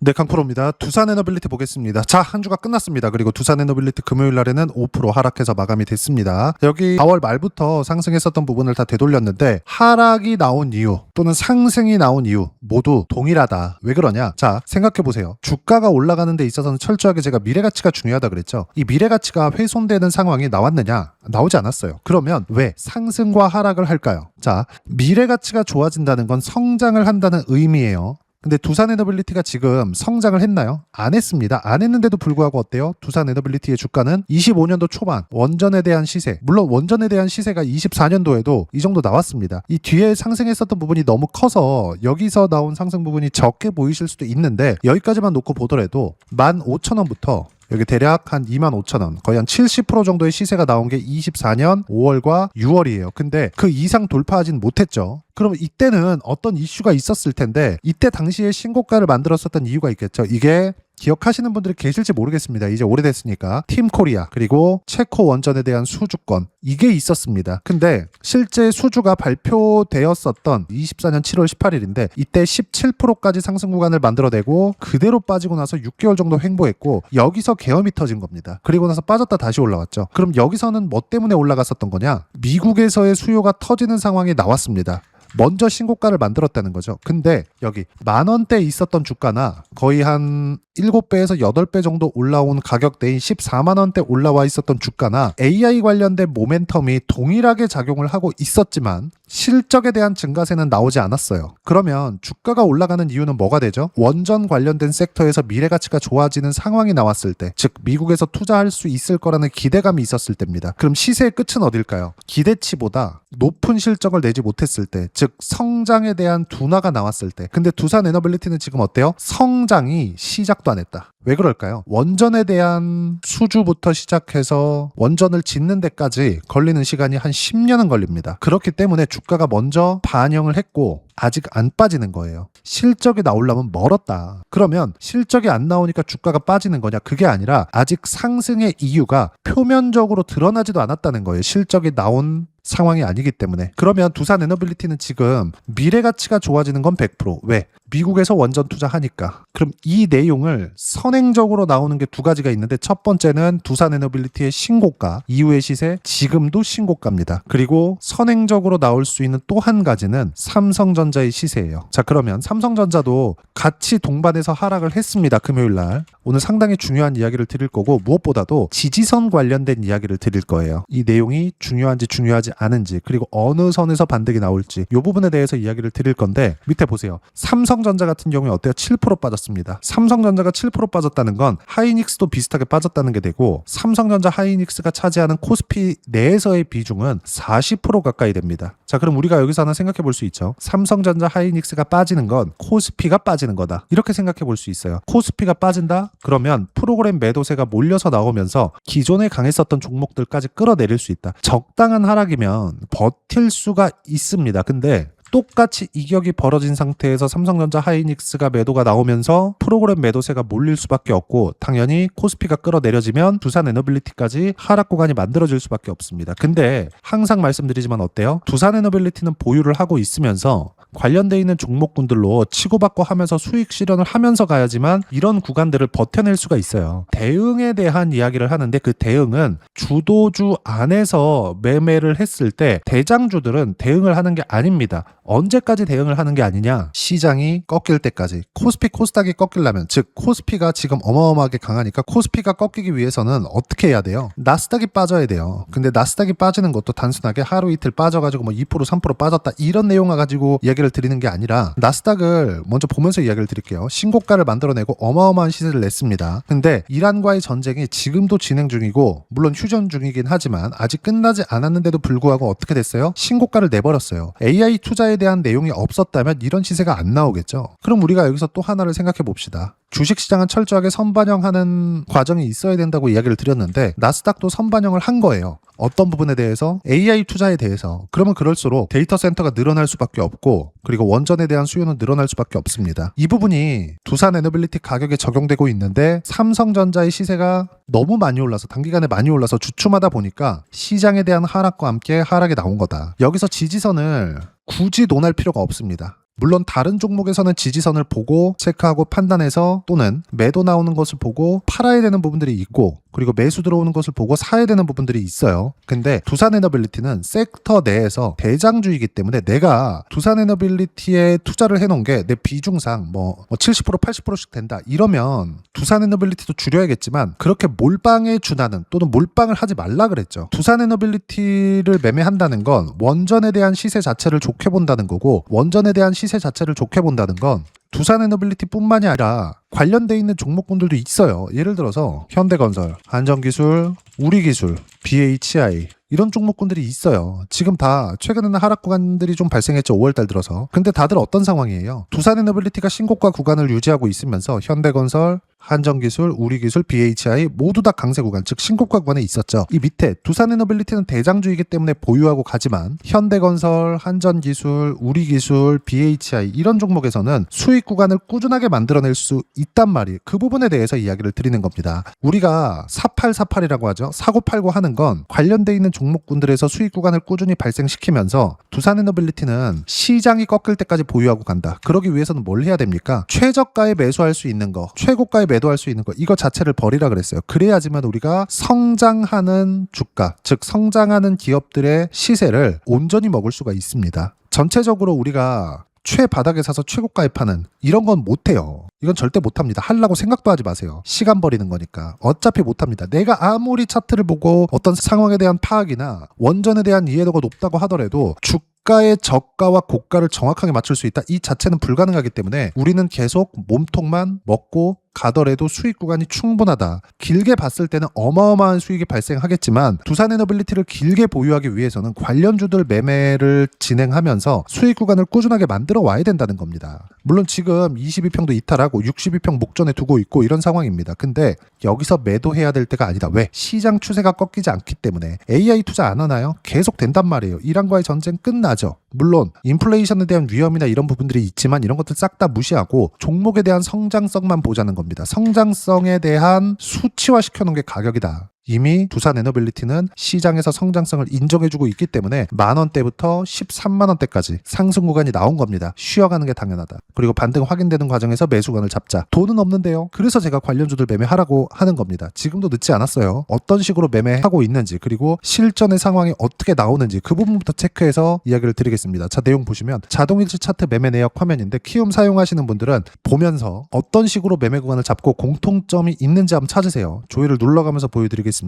네, 강프로입니다. 두산에너빌리티 보겠습니다. 자, 한 주가 끝났습니다. 그리고 두산에너빌리티 금요일 날에는 5% 하락해서 마감이 됐습니다. 여기 4월 말부터 상승했었던 부분을 다 되돌렸는데 하락이 나온 이유 또는 상승이 나온 이유 모두 동일하다. 왜 그러냐? 자, 생각해보세요. 주가가 올라가는 데 있어서는 철저하게 제가 미래가치가 중요하다 그랬죠. 이 미래가치가 훼손되는 상황이 나왔느냐? 나오지 않았어요. 그러면 왜 상승과 하락을 할까요? 자, 미래가치가 좋아진다는 건 성장을 한다는 의미예요. 근데 두산에너빌리티가 지금 성장을 했나요? 안 했습니다. 안 했는데도 불구하고 어때요? 두산에너빌리티의 주가는 25년도 초반 원전에 대한 시세, 물론 원전에 대한 시세가 24년도에도 이 정도 나왔습니다. 이 뒤에 상승했었던 부분이 너무 커서 여기서 나온 상승 부분이 적게 보이실 수도 있는데 여기까지만 놓고 보더라도 15,000원부터 여기 대략 한 25,000원, 거의 한 70% 정도의 시세가 나온 게 24년 5월과 6월이에요. 근데 그 이상 돌파하진 못했죠. 그럼 이때는 어떤 이슈가 있었을 텐데 이때 당시에 신고가를 만들었었던 이유가 있겠죠. 이게 기억하시는 분들이 계실지 모르겠습니다. 이제 오래됐으니까 팀코리아 그리고 체코 원전에 대한 수주권 이게 있었습니다. 근데 실제 수주가 발표되었었던 24년 7월 18일인데 이때 17%까지 상승 구간을 만들어내고 그대로 빠지고 나서 6개월 정도 횡보했고 여기서 계엄이 터진 겁니다. 그리고 나서 빠졌다 다시 올라왔죠. 그럼 여기서는 뭐 때문에 올라갔었던 거냐? 미국에서의 수요가 터지는 상황이 나왔습니다. 먼저 신고가를 만들었다는 거죠. 근데 여기 10,000원대에 있었던 주가나 거의 한 7배에서 8배 정도 올라온 가격대인 140,000원대 올라와 있었던 주가나 AI 관련된 모멘텀이 동일하게 작용을 하고 있었지만 실적에 대한 증가세는 나오지 않았어요. 그러면 주가가 올라가는 이유는 뭐가 되죠? 원전 관련된 섹터에서 미래가치가 좋아지는 상황이 나왔을 때, 즉 미국에서 투자할 수 있을 거라는 기대감이 있었을 때입니다. 그럼 시세의 끝은 어딜까요? 기대치보다 높은 실적을 내지 못했을 때, 즉 성장에 대한 둔화가 나왔을 때. 근데 두산에너빌리티는 지금 어때요? 성장이 시작도 안 했다. 왜 그럴까요? 원전에 대한 수주부터 시작해서 원전을 짓는 데까지 걸리는 시간이 한 10년은 걸립니다. 그렇기 때문에 주가가 먼저 반영을 했고 아직 안 빠지는 거예요. 실적이 나오려면 멀었다. 그러면 실적이 안 나오니까 주가가 빠지는 거냐? 그게 아니라 아직 상승의 이유가 표면적으로 드러나지도 않았다는 거예요. 실적이 나온 상황이 아니기 때문에. 그러면 두산에너빌리티는 지금 미래가치가 좋아지는 건 100%. 왜? 미국에서 원전 투자하니까. 그럼 이 내용을 선행적으로 나오는 게 두 가지가 있는데 첫 번째는 두산에너빌리티의 신고가, 이후의 시세, 지금도 신고가입니다. 그리고 선행적으로 나올 수 있는 또 한 가지는 삼성전자의 시세예요. 자, 그러면 삼성전자도 같이 동반해서 하락을 했습니다. 금요일 날. 오늘 상당히 중요한 이야기를 드릴 거고 무엇보다도 지지선 관련된 이야기를 드릴 거예요. 이 내용이 중요한지 중요하지 않은지 그리고 어느 선에서 반등이 나올지 이 부분에 대해서 이야기를 드릴 건데 밑에 보세요. 삼성전자 같은 경우에 어때요? 7% 빠졌습니다. 삼성전자가 7% 빠졌다는 건 하이닉스도 비슷하게 빠졌다는 게 되고 삼성전자 하이닉스가 차지하는 코스피 내에서의 비중은 40% 가까이 됩니다. 자, 그럼 우리가 여기서 하나 생각해 볼 수 있죠. 삼성전자 하이닉스가 빠지는 건 코스피가 빠지는 거다. 이렇게 생각해 볼 수 있어요. 코스피가 빠진다? 그러면 프로그램 매도세가 몰려서 나오면서 기존에 강했었던 종목들까지 끌어내릴 수 있다. 적당한 하락이면 버틸 수가 있습니다. 근데 똑같이 이격이 벌어진 상태에서 삼성전자 하이닉스가 매도가 나오면서 프로그램 매도세가 몰릴 수밖에 없고 당연히 코스피가 끌어내려지면 두산에너빌리티까지 하락 구간이 만들어질 수밖에 없습니다. 근데 항상 말씀드리지만 어때요? 두산에너빌리티는 보유를 하고 있으면서 관련돼 있는 종목군들로 치고받고 하면서 수익 실현을 하면서 가야지만 이런 구간들을 버텨낼 수가 있어요. 대응에 대한 이야기를 하는데 그 대응은 주도주 안에서 매매를 했을 때 대장주들은 대응을 하는 게 아닙니다. 언제까지 대응을 하는 게 아니냐? 시장이 꺾일 때까지. 코스피 코스닥이 꺾이려면, 즉 코스피가 지금 어마어마하게 강하니까 코스피가 꺾이기 위해서는 어떻게 해야 돼요? 나스닥이 빠져야 돼요. 근데 나스닥이 빠지는 것도 단순하게 하루 이틀 빠져가지고 뭐 2% 3% 빠졌다 이런 내용을 가지고 이야기를 드리는 게 아니라 나스닥을 먼저 보면서 이야기를 드릴게요. 신고가를 만들어내고 어마어마한 시세를 냈습니다. 근데 이란과의 전쟁이 지금도 진행 중이고 물론 휴전 중이긴 하지만 아직 끝나지 않았는데도 불구하고 어떻게 됐어요? 신고가를 내버렸어요. AI 투자에 대한 내용이 없었다면 이런 시세가 안 나오겠죠. 그럼 우리가 여기서 또 하나를 생각해 봅시다. 주식시장은 철저하게 선반영하는 과정이 있어야 된다고 이야기를 드렸는데 나스닥도 선반영을 한 거예요. 어떤 부분에 대해서? AI 투자에 대해서. 그러면 그럴수록 데이터 센터가 늘어날 수밖에 없고 그리고 원전에 대한 수요는 늘어날 수밖에 없습니다. 이 부분이 두산에너빌리티 가격에 적용되고 있는데 삼성전자의 시세가 너무 많이 올라서 단기간에 많이 올라서 주춤하다 보니까 시장에 대한 하락과 함께 하락이 나온 거다. 여기서 지지선을 굳이 논할 필요가 없습니다. 물론 다른 종목에서는 지지선을 보고 체크하고 판단해서 또는 매도 나오는 것을 보고 팔아야 되는 부분들이 있고 그리고 매수 들어오는 것을 보고 사야 되는 부분들이 있어요. 근데 두산에너빌리티는 섹터 내에서 대장주이기 때문에 내가 두산에너빌리티에 투자를 해놓은 게 내 비중상 70% 80%씩 된다 이러면 두산에너빌리티도 줄여야겠지만 그렇게 몰빵에 준하는 또는 몰빵을 하지 말라 그랬죠. 두산에너빌리티를 매매한다는 건 원전에 대한 시세 자체를 좋게 본다는 거고 원전에 대한 시세 자체를 좋게 본다는 건 두산에너빌리티뿐만이 아니라 관련돼 있는 종목군들도 있어요. 예를 들어서 현대건설, 한전기술, 우리기술, BHI 이런 종목군들이 있어요. 지금 다 최근에는 하락 구간들이 좀 발생했죠. 5월달 들어서. 근데 다들 어떤 상황이에요? 두산에너빌리티가 신고가 구간을 유지하고 있으면서 현대건설, 한전기술, 우리기술, BHI 모두 다 강세 구간, 즉 신고가 구간에 있었죠. 이 밑에 두산에너빌리티는 대장주이기 때문에 보유하고 가지만 현대건설, 한전기술, 우리기술, BHI 이런 종목에서는 수익 구간을 꾸준하게 만들어낼 수 있단 말이에요. 그 부분에 대해서 이야기를 드리는 겁니다. 우리가 4848이라고 하죠. 사고 팔고 하는 건 관련돼 있는 종목군들에서 수익 구간을 꾸준히 발생시키면서 두산에너빌리티는 시장이 꺾일 때까지 보유하고 간다. 그러기 위해서는 뭘 해야 됩니까? 최저가에 매수할 수 있는 거, 최고가에 매도할 수 있는 거 이거 자체를 버리라 그랬어요. 그래야지만 우리가 성장하는 주가, 즉 성장하는 기업들의 시세를 온전히 먹을 수가 있습니다. 전체적으로 우리가 최바닥에 사서 최고가에 파는 이런 건 못해요. 이건 절대 못합니다. 하려고 생각도 하지 마세요. 시간 버리는 거니까. 어차피 못합니다. 내가 아무리 차트를 보고 어떤 상황에 대한 파악이나 원전에 대한 이해도가 높다고 하더라도 주가의 저가와 고가를 정확하게 맞출 수 있다. 이 자체는 불가능하기 때문에 우리는 계속 몸통만 먹고 가더라도 수익 구간이 충분하다. 길게 봤을 때는 어마어마한 수익이 발생하겠지만 두산에너빌리티를 길게 보유하기 위해서는 관련주들 매매를 진행하면서 수익 구간을 꾸준하게 만들어 와야 된다는 겁니다. 물론 지금 22평도 이탈하고 62평 목전에 두고 있고 이런 상황입니다. 근데 여기서 매도해야 될 때가 아니다. 왜? 시장 추세가 꺾이지 않기 때문에. AI 투자 안 하나요? 계속 된단 말이에요. 이란과의 전쟁 끝나죠. 물론 인플레이션에 대한 위험이나 이런 부분들이 있지만 이런 것들 싹 다 무시하고 종목에 대한 성장성만 보자는 겁니다. 성장성에 대한 수치화 시켜놓은 게 가격이다. 이미 두산에너빌리티는 시장에서 성장성을 인정해주고 있기 때문에 10,000원대부터 13만원대까지 상승 구간이 나온 겁니다. 쉬어가는 게 당연하다. 그리고 반등 확인되는 과정에서 매수관을 잡자. 돈은 없는데요. 그래서 제가 관련주들 매매하라고 하는 겁니다. 지금도 늦지 않았어요. 어떤 식으로 매매하고 있는지 그리고 실전의 상황이 어떻게 나오는지 그 부분부터 체크해서 이야기를 드리겠습니다. 자, 내용 보시면 자동일치 차트 매매 내역 화면인데 키움 사용하시는 분들은 보면서 어떤 식으로 매매 구간을 잡고 공통점이 있는지 한번 찾으세요. 조회를 눌러가면서 보여드리겠습니다.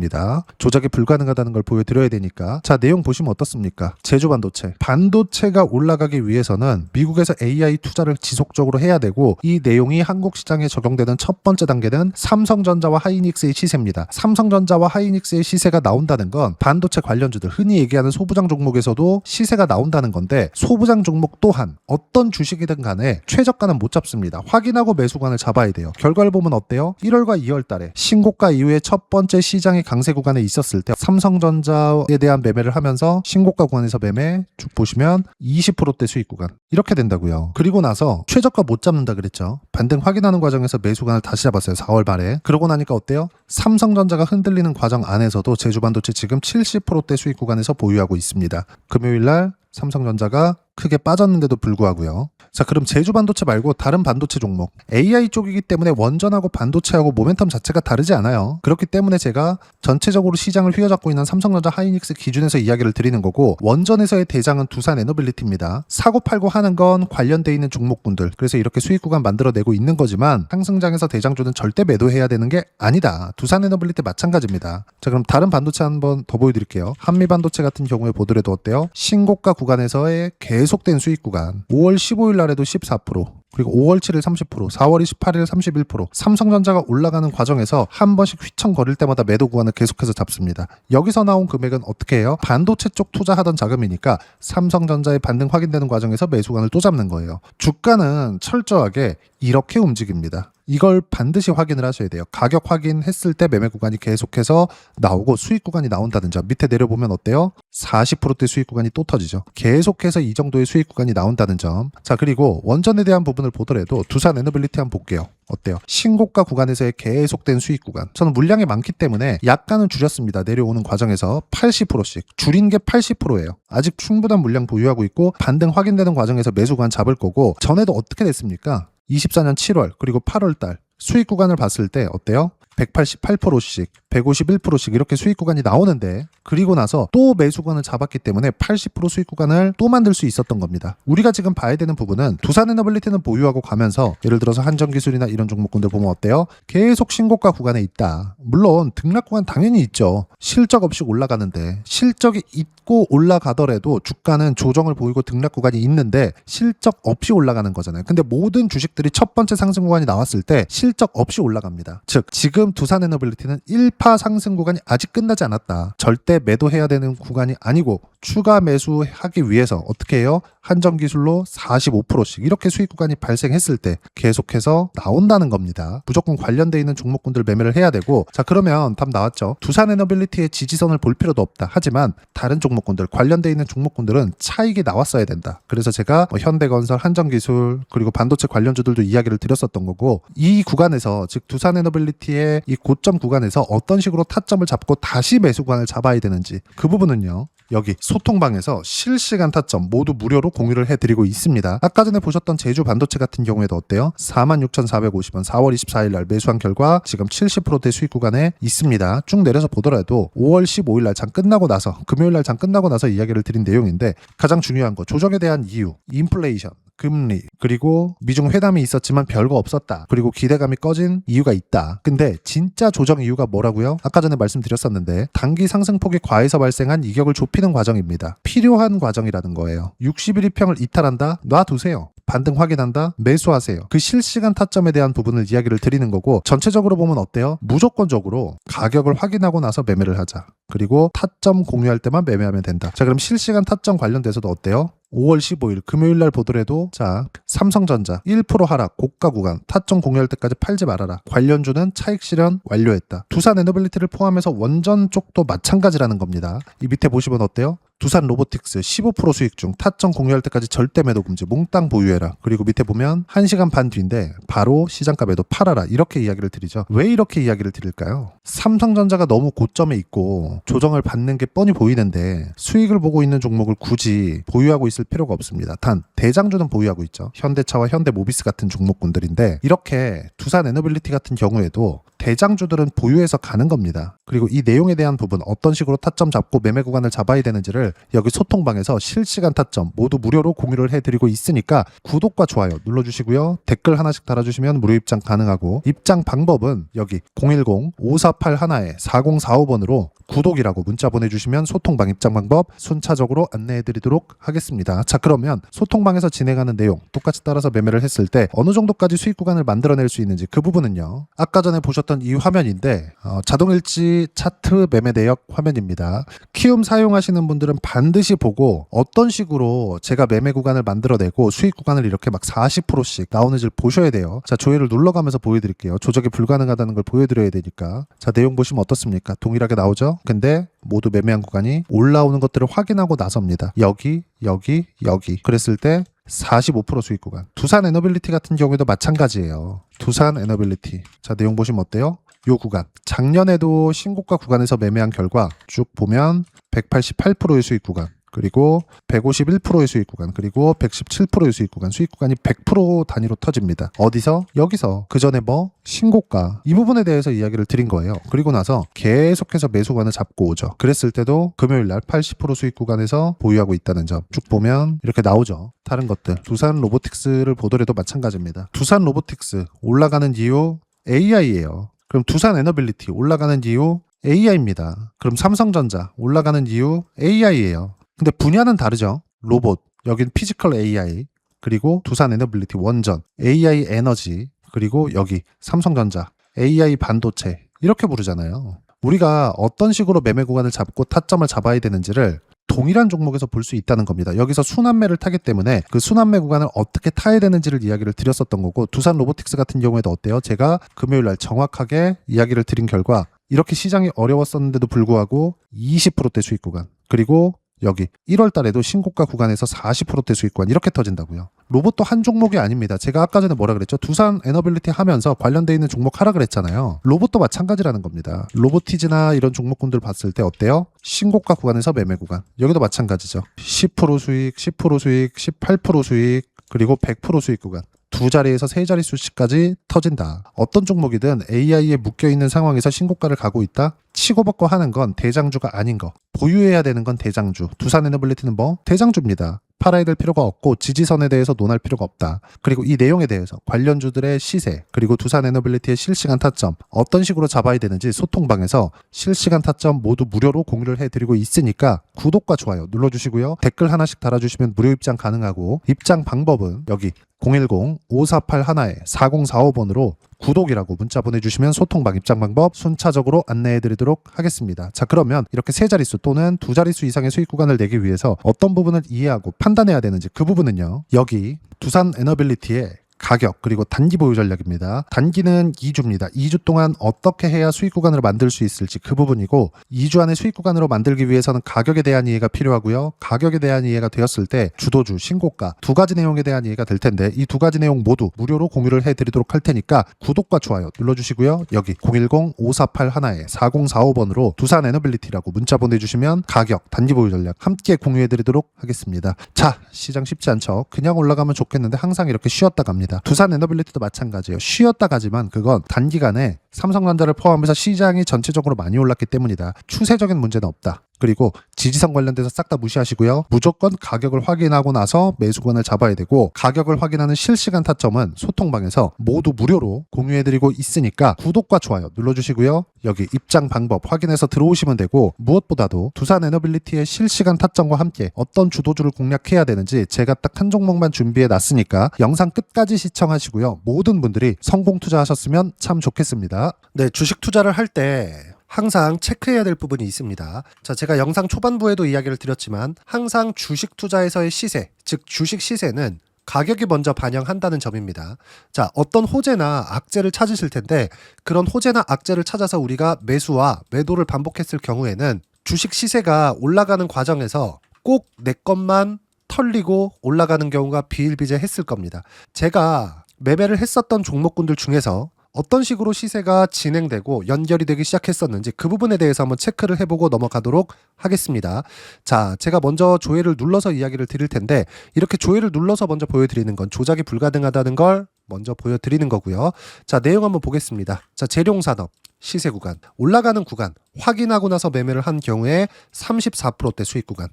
조작이 불가능하다는 걸 보여드려야 되니까. 자, 내용 보시면 어떻습니까? 제조반도체. 반도체가 올라가기 위해서는 미국에서 AI 투자를 지속적으로 해야 되고 이 내용이 한국 시장에 적용되는 첫 번째 단계는 삼성전자와 하이닉스의 시세입니다. 삼성전자와 하이닉스의 시세가 나온다는 건 반도체 관련주들 흔히 얘기하는 소부장 종목에서도 시세가 나온다는 건데 소부장 종목 또한 어떤 주식이든 간에 최저가는 못 잡습니다. 확인하고 매수관을 잡아야 돼요. 결과를 보면 어때요? 1월과 2월 달에 신고가 이후에 첫 번째 시장의 강세 구간에 있었을 때 삼성전자에 대한 매매를 하면서 신고가 구간에서 매매 쭉 보시면 20%대 수익 구간 이렇게 된다고요. 그리고 나서 최저가 못 잡는다 그랬죠. 반등 확인하는 과정에서 매수관을 다시 잡았어요. 4월 말에. 그러고 나니까 어때요? 삼성전자가 흔들리는 과정 안에서도 제주반도체 지금 70%대 수익 구간에서 보유하고 있습니다. 금요일날 삼성전자가 크게 빠졌는데도 불구하고요. 자, 그럼 제주반도체 말고 다른 반도체 종목 AI 쪽이기 때문에 원전하고 반도체하고 모멘텀 자체가 다르지 않아요. 그렇기 때문에 제가 전체적으로 시장을 휘어잡고 있는 삼성전자 하이닉스 기준에서 이야기를 드리는 거고 원전에서의 대장은 두산에너빌리티입니다. 사고 팔고 하는 건 관련돼 있는 종목군들 그래서 이렇게 수익 구간 만들어내고 있는 거지만 상승장에서 대장주는 절대 매도해야 되는 게 아니다. 두산에너빌리티 마찬가지입니다. 자, 그럼 다른 반도체 한번 더 보여드릴게요. 한미반도체 같은 경우에 보더라도 어때요? 신고가 구간에서의 계속된 수익 구간 5월 15일 날에도 14% 그리고 5월 7일 30%, 4월 28일 31%, 삼성전자가 올라가는 과정에서 한 번씩 휘청거릴 때마다 매도 구간을 계속해서 잡습니다. 여기서 나온 금액은 어떻게 해요? 반도체 쪽 투자하던 자금이니까 삼성전자의 반등 확인되는 과정에서 매수관을 또 잡는 거예요. 주가는 철저하게 이렇게 움직입니다. 이걸 반드시 확인을 하셔야 돼요. 가격 확인했을 때 매매 구간이 계속해서 나오고 수익 구간이 나온다는 점. 밑에 내려보면 어때요? 40%대 수익 구간이 또 터지죠. 계속해서 이 정도의 수익 구간이 나온다는 점. 자, 그리고 원전에 대한 부분을 보더라도 두산 에너빌리티 한번 볼게요. 어때요? 신고가 구간에서의 계속된 수익 구간. 저는 물량이 많기 때문에 약간은 줄였습니다. 내려오는 과정에서 80%씩. 줄인 게 80%예요. 아직 충분한 물량 보유하고 있고 반등 확인되는 과정에서 매수 구간 잡을 거고, 전에도 어떻게 됐습니까? 24년 7월 그리고 8월 달 수익 구간을 봤을 때 어때요? 188%씩, 151%씩 이렇게 수익 구간이 나오는데, 그리고 나서 또 매수 구간을 잡았기 때문에 80% 수익 구간을 또 만들 수 있었던 겁니다. 우리가 지금 봐야 되는 부분은 두산 에너빌리티는 보유하고 가면서 예를 들어서 한전기술이나 이런 종목군들 보면 어때요? 계속 신고가 구간에 있다. 물론 등락 구간 당연히 있죠. 실적 없이 올라가는데, 실적이 있고 올라가더라도 주가는 조정을 보이고 등락 구간이 있는데 실적 없이 올라가는 거잖아요. 근데 모든 주식들이 첫 번째 상승 구간이 나왔을 때 실적 없이 올라갑니다. 즉 지금 두산 에너빌리티는 1파 상승 구간이 아직 끝나지 않았다. 절대 매도해야 되는 구간이 아니고 추가 매수하기 위해서 어떻게 해요? 한전기술로 45%씩 이렇게 수익 구간이 발생했을 때 계속해서 나온다는 겁니다. 무조건 관련돼 있는 종목군들 매매를 해야 되고, 자, 그러면 답 나왔죠. 두산 에너빌리티의 지지선을 볼 필요도 없다. 하지만 다른 종목군들, 관련돼 있는 종목군들은 차익이 나왔어야 된다. 그래서 제가 현대건설, 한전기술 그리고 반도체 관련주들도 이야기를 드렸었던 거고, 이 구간에서 즉 두산 에너빌리티의 이 고점 구간에서 어떤 식으로 타점을 잡고 다시 매수 구간을 잡아야 되는지, 그 부분은요, 여기 소통방에서 실시간 타점 모두 무료로 공유를 해드리고 있습니다. 아까 전에 보셨던 제주 반도체 같은 경우에도 어때요? 46,450원 4월 24일 날 매수한 결과 지금 70%대 수익 구간에 있습니다. 쭉 내려서 보더라도 5월 15일 날 장 끝나고 나서, 금요일 날 장 끝나고 나서 이야기를 드린 내용인데, 가장 중요한 거 조정에 대한 이유, 인플레이션, 금리, 그리고 미중 회담이 있었지만 별거 없었다. 그리고 기대감이 꺼진 이유가 있다. 근데 진짜 조정 이유가 뭐라고요? 아까 전에 말씀드렸었는데 단기 상승폭이 과해서 발생한 이격을 좁히는 과정입니다. 필요한 과정이라는 거예요. 60일 이평을 이탈한다? 놔두세요. 반등 확인한다? 매수하세요. 그 실시간 타점에 대한 부분을 이야기를 드리는 거고, 전체적으로 보면 어때요? 무조건적으로 가격을 확인하고 나서 매매를 하자. 그리고 타점 공유할 때만 매매하면 된다. 자, 그럼 실시간 타점 관련돼서도 어때요? 5월 15일 금요일 날 보더라도, 자, 삼성전자 1% 하락, 고가 구간, 타점 공유할 때까지 팔지 말아라. 관련주는 차익 실현 완료했다. 두산 에너빌리티를 포함해서 원전 쪽도 마찬가지라는 겁니다. 이 밑에 보시면 어때요? 두산 로보틱스 15% 수익 중, 타점 공유할 때까지 절대 매도 금지, 몽땅 보유해라. 그리고 밑에 보면 1시간 반 뒤인데 바로 시장가 매도 팔아라. 이렇게 이야기를 드리죠. 왜 이렇게 이야기를 드릴까요? 삼성전자가 너무 고점에 있고 조정을 받는 게 뻔히 보이는데 수익을 보고 있는 종목을 굳이 보유하고 있을 필요가 없습니다. 단 대장주는 보유하고 있죠. 현대차와 현대모비스 같은 종목군들인데, 이렇게 두산 에너빌리티 같은 경우에도 대장주들은 보유해서 가는 겁니다. 그리고 이 내용에 대한 부분, 어떤 식으로 타점 잡고 매매 구간을 잡아야 되는지를 여기 소통방에서 실시간 타점 모두 무료로 공유를 해드리고 있으니까 구독과 좋아요 눌러주시고요. 댓글 하나씩 달아주시면 무료 입장 가능하고, 입장 방법은 여기 010-5481-4045번으로 구독이라고 문자 보내주시면 소통방 입장 방법 순차적으로 안내해드리도록 하겠습니다. 자, 그러면 소통방에서 진행하는 내용 똑같이 따라서 매매를 했을 때 어느 정도까지 수익 구간을 만들어낼 수 있는지, 그 부분은요, 아까 전에 보셨던 이 화면인데 자동일지 차트 매매 내역 화면입니다. 키움 사용하시는 분들은 반드시 보고 어떤 식으로 제가 매매 구간을 만들어내고 수익 구간을 이렇게 막 40%씩 나오는지를 보셔야 돼요. 자, 조회를 눌러가면서 보여드릴게요. 조작이 불가능하다는 걸 보여드려야 되니까. 자, 내용 보시면 어떻습니까? 동일하게 나오죠? 근데 모두 매매한 구간이 올라오는 것들을 확인하고 나섭니다. 여기, 여기, 여기. 그랬을 때 45% 수익 구간. 두산 에너빌리티 같은 경우에도 마찬가지예요. 두산 에너빌리티. 자, 내용 보시면 어때요? 요 구간. 작년에도 신고가 구간에서 매매한 결과 쭉 보면 188%의 수익 구간, 그리고 151%의 수익 구간, 그리고 117%의 수익 구간, 수익 구간이 100% 단위로 터집니다. 어디서? 여기서. 그 전에 뭐? 신고가. 이 부분에 대해서 이야기를 드린 거예요. 그리고 나서 계속해서 매수 구간을 잡고 오죠. 그랬을 때도 금요일 날 80% 수익 구간에서 보유하고 있다는 점 쭉 보면 이렇게 나오죠. 다른 것들. 두산 로보틱스를 보더라도 마찬가지입니다. 두산 로보틱스 올라가는 이유 AI예요. 그럼 두산 에너빌리티 올라가는 이유 AI입니다. 그럼 삼성전자 올라가는 이유 AI예요. 근데 분야는 다르죠. 로봇, 여긴 피지컬 AI, 그리고 두산 에너빌리티 원전, AI 에너지, 그리고 여기 삼성전자, AI 반도체, 이렇게 부르잖아요. 우리가 어떤 식으로 매매 구간을 잡고 타점을 잡아야 되는지를 동일한 종목에서 볼 수 있다는 겁니다. 여기서 순환매를 타기 때문에 그 순환매 구간을 어떻게 타야 되는지를 이야기를 드렸었던 거고, 두산 로보틱스 같은 경우에도 어때요? 제가 금요일 날 정확하게 이야기를 드린 결과 이렇게 시장이 어려웠었는데도 불구하고 20%대 수익 구간, 그리고 여기 1월 달에도 신고가 구간에서 40%대 수익 구간 이렇게 터진다고요. 로봇도 한 종목이 아닙니다. 제가 아까 전에 뭐라 그랬죠? 두산 에너빌리티 하면서 관련돼 있는 종목 하라 그랬잖아요. 로봇도 마찬가지라는 겁니다. 로보티즈나 이런 종목군들 봤을 때 어때요? 신고가 구간에서 매매 구간. 여기도 마찬가지죠. 10% 수익, 10% 수익, 18% 수익, 그리고 100% 수익 구간. 두 자리에서 세 자릿수씩까지 터진다. 어떤 종목이든 AI에 묶여있는 상황에서 신고가를 가고 있다? 치고받고 하는 건 대장주가 아닌 거. 보유해야 되는 건 대장주. 두산 에너빌리티는 뭐? 대장주입니다. 팔아야 될 필요가 없고 지지선에 대해서 논할 필요가 없다. 그리고 이 내용에 대해서 관련주들의 시세, 그리고 두산 에너빌리티의 실시간 타점, 어떤 식으로 잡아야 되는지 소통방에서 실시간 타점 모두 무료로 공유를 해드리고 있으니까 구독과 좋아요 눌러주시고요. 댓글 하나씩 달아주시면 무료 입장 가능하고, 입장 방법은 여기 010-5481-4045번으로 구독이라고 문자 보내주시면 소통방 입장 방법 순차적으로 안내해드리도록 하겠습니다. 자, 그러면 이렇게 세 자릿수 또는 두 자릿수 이상의 수익 구간을 내기 위해서 어떤 부분을 이해하고 판단해야 되는지, 그 부분은요, 여기 두산 에너빌리티의 가격 그리고 단기 보유 전략입니다. 단기는 2주입니다. 2주 동안 어떻게 해야 수익 구간으로 만들 수 있을지 그 부분이고, 2주 안에 수익 구간으로 만들기 위해서는 가격에 대한 이해가 필요하고요. 가격에 대한 이해가 되었을 때 주도주, 신고가 두 가지 내용에 대한 이해가 될 텐데, 이 두 가지 내용 모두 무료로 공유를 해드리도록 할 테니까 구독과 좋아요 눌러주시고요. 여기 010-5481-4045번으로 두산 에너빌리티라고 문자 보내주시면 가격, 단기 보유 전략 함께 공유해드리도록 하겠습니다. 자, 시장 쉽지 않죠. 그냥 올라가면 좋겠는데 항상 이렇게 쉬었다 갑니다. 두산 에너빌리티도 마찬가지예요. 쉬었다 가지만 그건 단기간에 삼성전자를 포함해서 시장이 전체적으로 많이 올랐기 때문이다. 추세적인 문제는 없다. 그리고 지지선 관련돼서 싹 다 무시하시고요. 무조건 가격을 확인하고 나서 매수권을 잡아야 되고, 가격을 확인하는 실시간 타점은 소통방에서 모두 무료로 공유해드리고 있으니까 구독과 좋아요 눌러주시고요. 여기 입장 방법 확인해서 들어오시면 되고, 무엇보다도 두산 에너빌리티의 실시간 타점과 함께 어떤 주도주를 공략해야 되는지 제가 딱 한 종목만 준비해 놨으니까 영상 끝까지 시청하시고요. 모든 분들이 성공 투자하셨으면 참 좋겠습니다. 네, 주식 투자를 할 때 항상 체크해야 될 부분이 있습니다. 자, 제가 영상 초반부에도 이야기를 드렸지만 항상 주식 투자에서의 시세, 즉 주식 시세는 가격이 먼저 반영한다는 점입니다. 자, 어떤 호재나 악재를 찾으실 텐데, 그런 호재나 악재를 찾아서 우리가 매수와 매도를 반복했을 경우에는 주식 시세가 올라가는 과정에서 꼭 내 것만 털리고 올라가는 경우가 비일비재했을 겁니다. 제가 매매를 했었던 종목군들 중에서 어떤 식으로 시세가 진행되고 연결이 되기 시작했었는지 그 부분에 대해서 한번 체크를 해보고 넘어가도록 하겠습니다. 자, 제가 먼저 조회를 눌러서 이야기를 드릴 텐데, 이렇게 조회를 눌러서 먼저 보여드리는 건 조작이 불가능하다는 걸 먼저 보여드리는 거고요. 자, 내용 한번 보겠습니다. 자, 재룡산업 시세 구간, 올라가는 구간 확인하고 나서 매매를 한 경우에 34%대 수익 구간.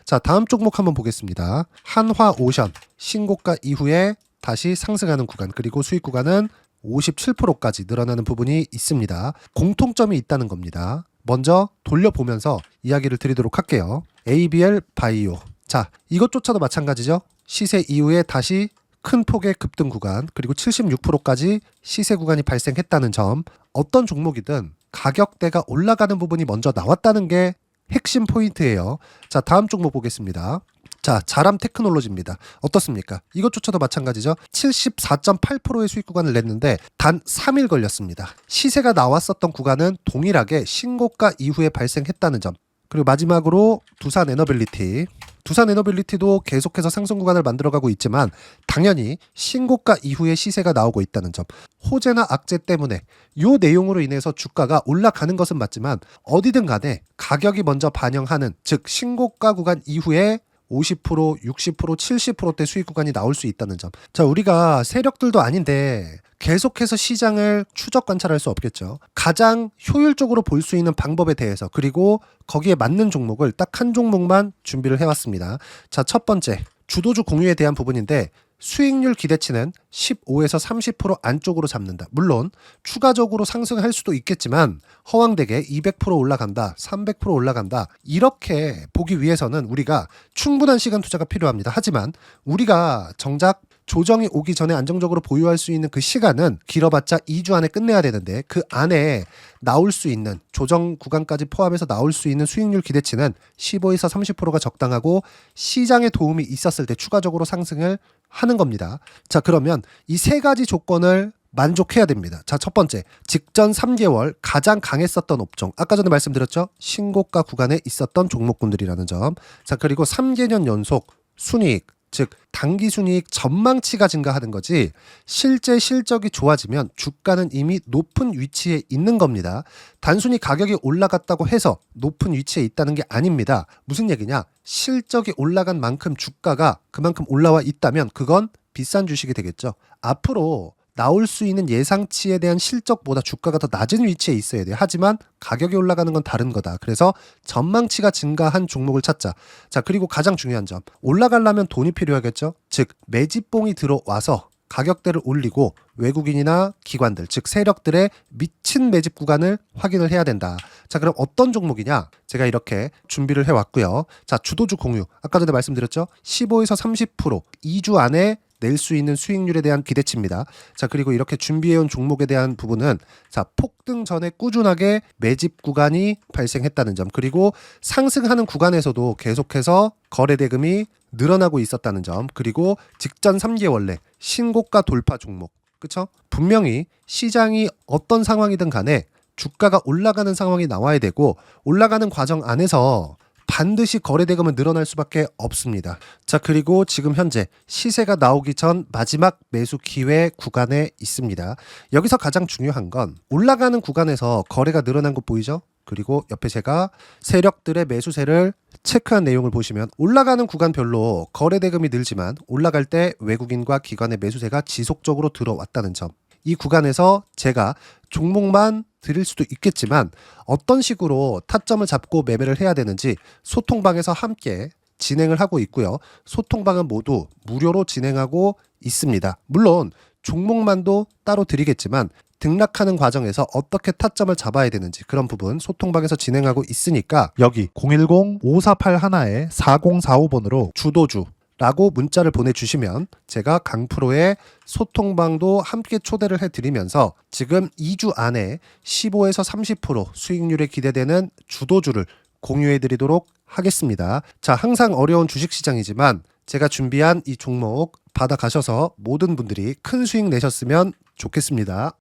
자, 다음 종목 한번 보겠습니다. 한화오션 신고가 이후에 다시 상승하는 구간, 그리고 수익 구간은 57%까지 늘어나는 부분이 있습니다. 공통점이 있다는 겁니다. 먼저 돌려보면서 이야기를 드리도록 할게요. ABL 바이오. 자, 이것조차도 마찬가지죠. 시세 이후에 다시 큰 폭의 급등 구간, 그리고 76%까지 시세 구간이 발생했다는 점. 어떤 종목이든 가격대가 올라가는 부분이 먼저 나왔다는 게 핵심 포인트예요. 자, 다음 종목 보겠습니다. 자, 자람 테크놀로지입니다. 어떻습니까? 이것조차도 마찬가지죠. 74.8%의 수익 구간을 냈는데 단 3일 걸렸습니다. 시세가 나왔었던 구간은 동일하게 신고가 이후에 발생했다는 점. 그리고 마지막으로 두산 에너빌리티. 두산 에너빌리티도 계속해서 상승 구간을 만들어가고 있지만 당연히 신고가 이후에 시세가 나오고 있다는 점. 호재나 악재 때문에 이 내용으로 인해서 주가가 올라가는 것은 맞지만 어디든 간에 가격이 먼저 반영하는, 즉 신고가 구간 이후에 50%, 60%, 70%대 수익 구간이 나올 수 있다는 점. 자, 우리가 세력들도 아닌데 계속해서 시장을 추적 관찰할 수 없겠죠. 가장 효율적으로 볼 수 있는 방법에 대해서, 그리고 거기에 맞는 종목을 딱 한 종목만 준비를 해왔습니다. 자, 첫 번째 주도주 공유에 대한 부분인데, 수익률 기대치는 15에서 30% 안쪽으로 잡는다. 물론 추가적으로 상승할 수도 있겠지만 허황되게 200% 올라간다, 300% 올라간다, 이렇게 보기 위해서는 우리가 충분한 시간 투자가 필요합니다. 하지만 우리가 정작 조정이 오기 전에 안정적으로 보유할 수 있는 그 시간은 길어봤자 2주 안에 끝내야 되는데 그 안에 나올 수 있는 조정 구간까지 포함해서 나올 수 있는 수익률 기대치는 15에서 30%가 적당하고 시장에 도움이 있었을 때 추가적으로 상승을 하는 겁니다. 자, 그러면 이 세 가지 조건을 만족해야 됩니다. 자, 첫 번째, 직전 3개월 가장 강했었던 업종. 아까 전에 말씀드렸죠? 신고가 구간에 있었던 종목군들이라는 점. 자, 그리고 3개년 연속 순이익, 즉 단기 순이익 전망치가 증가하는 거지 실제 실적이 좋아지면 주가는 이미 높은 위치에 있는 겁니다. 단순히 가격이 올라갔다고 해서 높은 위치에 있다는 게 아닙니다. 무슨 얘기냐? 실적이 올라간 만큼 주가가 그만큼 올라와 있다면 그건 비싼 주식이 되겠죠. 앞으로 나올 수 있는 예상치에 대한 실적보다 주가가 더 낮은 위치에 있어야 돼요. 하지만 가격이 올라가는 건 다른 거다. 그래서 전망치가 증가한 종목을 찾자. 자, 그리고 가장 중요한 점. 올라가려면 돈이 필요하겠죠. 즉 매집봉이 들어와서 가격대를 올리고 외국인이나 기관들, 즉 세력들의 미친 매집 구간을 확인을 해야 된다. 자, 그럼 어떤 종목이냐? 제가 이렇게 준비를 해왔고요. 자, 주도주 공유. 아까 전에 말씀드렸죠. 15에서 30% 2주 안에 낼 수 있는 수익률에 대한 기대치입니다. 자, 그리고 이렇게 준비해온 종목에 대한 부분은 자, 폭등 전에 꾸준하게 매집 구간이 발생했다는 점, 그리고 상승하는 구간에서도 계속해서 거래 대금이 늘어나고 있었다는 점, 그리고 직전 3개월 내 신고가 돌파 종목. 그쵸? 분명히 시장이 어떤 상황이든 간에 주가가 올라가는 상황이 나와야 되고 올라가는 과정 안에서 반드시 거래 대금은 늘어날 수밖에 없습니다. 자, 그리고 지금 현재 시세가 나오기 전 마지막 매수 기회 구간에 있습니다. 여기서 가장 중요한 건 올라가는 구간에서 거래가 늘어난 거 보이죠? 그리고 옆에 제가 세력들의 매수세를 체크한 내용을 보시면 올라가는 구간별로 거래 대금이 늘지만 올라갈 때 외국인과 기관의 매수세가 지속적으로 들어왔다는 점. 이 구간에서 제가 종목만 드릴 수도 있겠지만 어떤 식으로 타점을 잡고 매매를 해야 되는지 소통방에서 함께 진행을 하고 있고요. 소통방은 모두 무료로 진행하고 있습니다. 물론 종목만도 따로 드리겠지만 등락하는 과정에서 어떻게 타점을 잡아야 되는지 그런 부분 소통방에서 진행하고 있으니까 여기 010-5481-4045번으로 주도주 라고 문자를 보내주시면 제가 강프로의 소통방도 함께 초대를 해드리면서 지금 2주 안에 15에서 30% 수익률에 기대되는 주도주를 공유해드리도록 하겠습니다. 자, 항상 어려운 주식시장이지만 제가 준비한 이 종목 받아가셔서 모든 분들이 큰 수익 내셨으면 좋겠습니다.